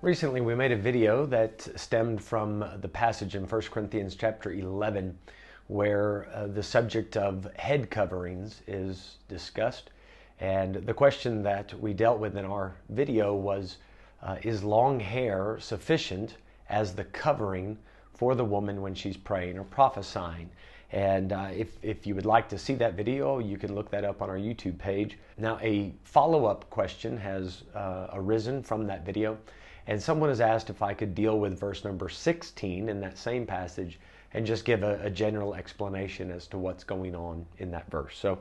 Recently, we made a video that stemmed from the passage in 1 Corinthians chapter 11, where the subject of head coverings is discussed. And the question that we dealt with in our video was, is long hair sufficient as the covering for the woman when she's praying or prophesying? And if you would like to see that video, you can look that up on our YouTube page. Now, a follow-up question has arisen from that video. And someone has asked if I could deal with verse number 16 in that same passage and just give a general explanation as to what's going on in that verse. So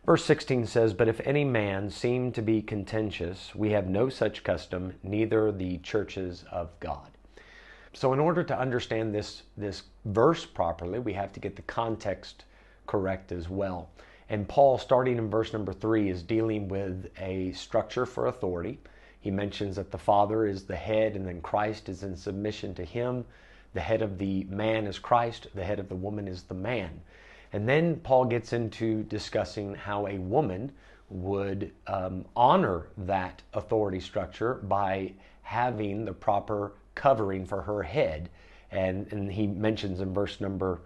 verse 16 says, "But if any man seem to be contentious, we have no such custom, neither the churches of God." So in order to understand this verse properly, we have to get the context correct as well. And Paul, starting in verse number 3, is dealing with a structure for authority. He mentions that the Father is the head, and then Christ is in submission to him. The head of the man is Christ. The head of the woman is the man. And then Paul gets into discussing how a woman would honor that authority structure by having the proper covering for her head. And he mentions in verse number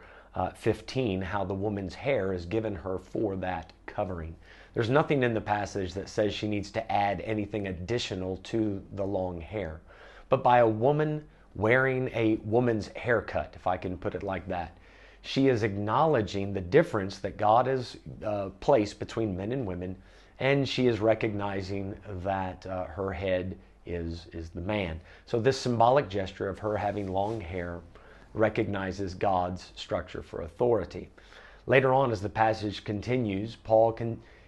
15 how the woman's hair is given her for that covering. There's nothing in the passage that says she needs to add anything additional to the long hair. But by a woman wearing a woman's haircut, if I can put it like that, she is acknowledging the difference that God has placed between men and women, and she is recognizing that her head is the man. So this symbolic gesture of her having long hair recognizes God's structure for authority. Later on, as the passage continues,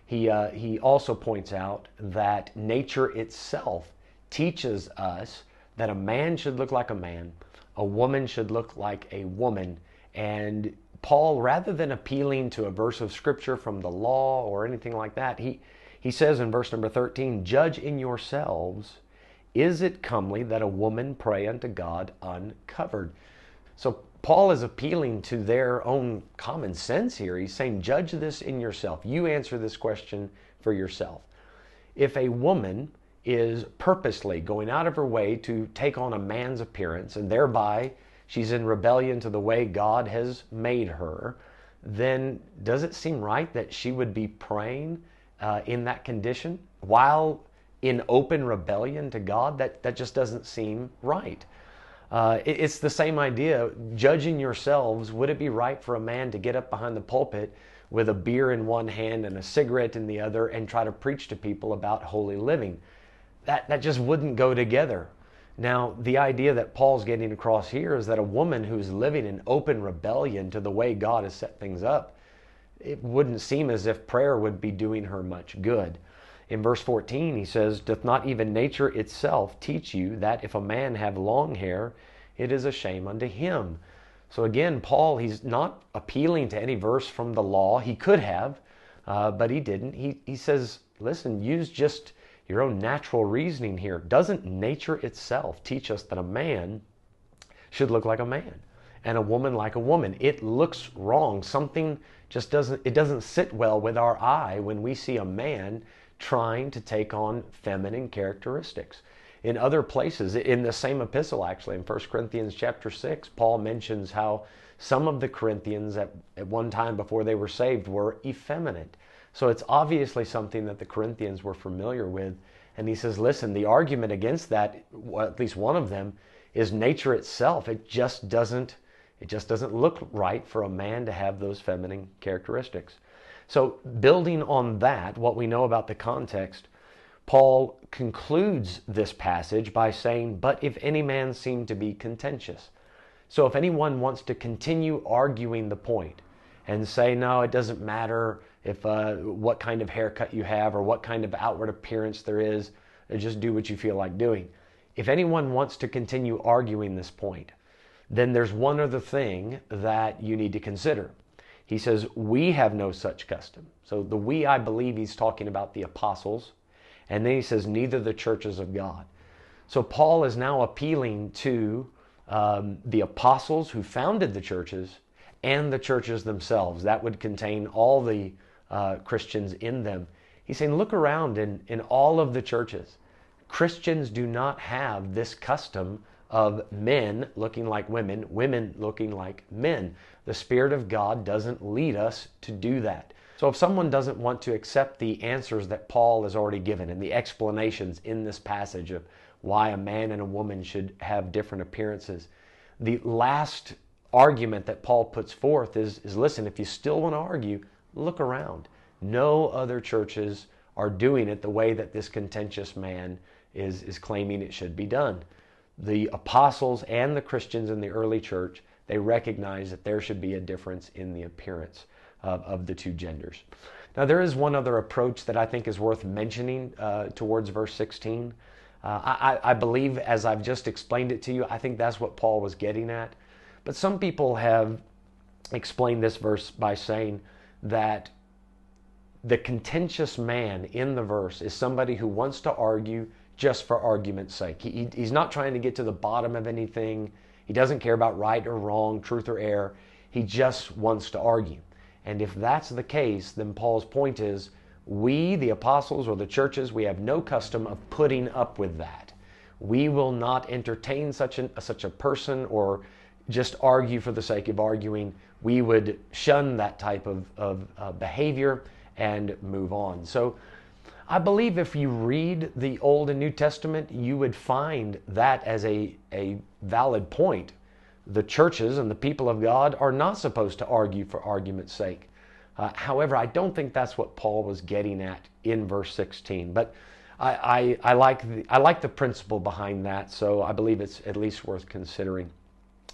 he also points out that nature itself teaches us that a man should look like a man, a woman should look like a woman. And Paul, rather than appealing to a verse of scripture from the law or anything like that, he says in verse number 13, "Judge in yourselves, is it comely that a woman pray unto God uncovered?" So Paul is appealing to their own common sense here. He's saying, judge this in yourself. You answer this question for yourself. If a woman is purposely going out of her way to take on a man's appearance, and thereby she's in rebellion to the way God has made her, then does it seem right that she would be praying in that condition while in open rebellion to God? That just doesn't seem right. It's the same idea. Judging yourselves, would it be right for a man to get up behind the pulpit with a beer in one hand and a cigarette in the other and try to preach to people about holy living? That just wouldn't go together. Now, the idea that Paul's getting across here is that a woman who's living in open rebellion to the way God has set things up, it wouldn't seem as if prayer would be doing her much good. In verse 14, he says, "Doth not even nature itself teach you that if a man have long hair, it is a shame unto him?" So again, Paul, he's not appealing to any verse from the law. He could have, but he didn't. He says, listen, use just your own natural reasoning here. Doesn't nature itself teach us that a man should look like a man and a woman like a woman? It looks wrong. Something just doesn't sit well with our eye when we see a man trying to take on feminine characteristics. In other places, in the same epistle actually, in 1 Corinthians chapter 6, Paul mentions how some of the Corinthians at one time before they were saved were effeminate. So it's obviously something that the Corinthians were familiar with. And he says, listen, the argument against that, well, at least one of them, is nature itself. It just doesn't look right for a man to have those feminine characteristics. So building on that, what we know about the context, Paul concludes this passage by saying, "But if any man seem to be contentious." So if anyone wants to continue arguing the point and say, no, it doesn't matter if what kind of haircut you have or what kind of outward appearance there is, just do what you feel like doing. If anyone wants to continue arguing this point, then there's one other thing that you need to consider. He says, we have no such custom. So the we, I believe he's talking about the apostles. And then he says, neither the churches of God. So Paul is now appealing to the apostles who founded the churches and the churches themselves. That would contain all the Christians in them. He's saying, look around in all of the churches. Christians do not have this custom of men looking like women, women looking like men. The Spirit of God doesn't lead us to do that. So if someone doesn't want to accept the answers that Paul has already given and the explanations in this passage of why a man and a woman should have different appearances, the last argument that Paul puts forth is listen, if you still want to argue, look around. No other churches are doing it the way that this contentious man is claiming it should be done. The apostles and the Christians in the early church, they recognize that there should be a difference in the appearance of the two genders. Now, there is one other approach that I think is worth mentioning towards verse 16. I believe, as I've just explained it to you, I think that's what Paul was getting at. But some people have explained this verse by saying that the contentious man in the verse is somebody who wants to argue just for argument's sake. He's not trying to get to the bottom of anything. He doesn't care about right or wrong, truth or error. He just wants to argue. And if that's the case, then Paul's point is, we, the apostles or the churches, we have no custom of putting up with that. We will not entertain such a person or just argue for the sake of arguing. We would shun that type of behavior and move on. So I believe if you read the Old and New Testament, you would find that as a valid point. The churches and the people of God are not supposed to argue for argument's sake. However, I don't think that's what Paul was getting at in verse 16. But I like the principle behind that, so I believe it's at least worth considering.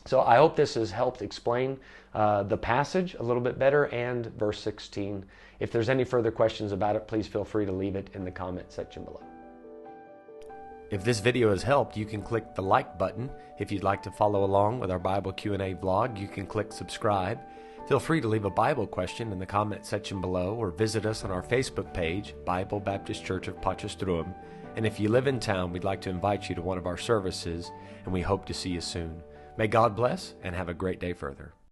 So I hope this has helped explain the passage a little bit better and verse 16. If there's any further questions about it, please feel free to leave it in the comment section below. If this video has helped, you can click the like button. If you'd like to follow along with our Bible Q&A vlog, you can click subscribe. Feel free to leave a Bible question in the comment section below or visit us on our Facebook page, Bible Baptist Church of Potch. And if you live in town, we'd like to invite you to one of our services, and we hope to see you soon. May God bless and have a great day further.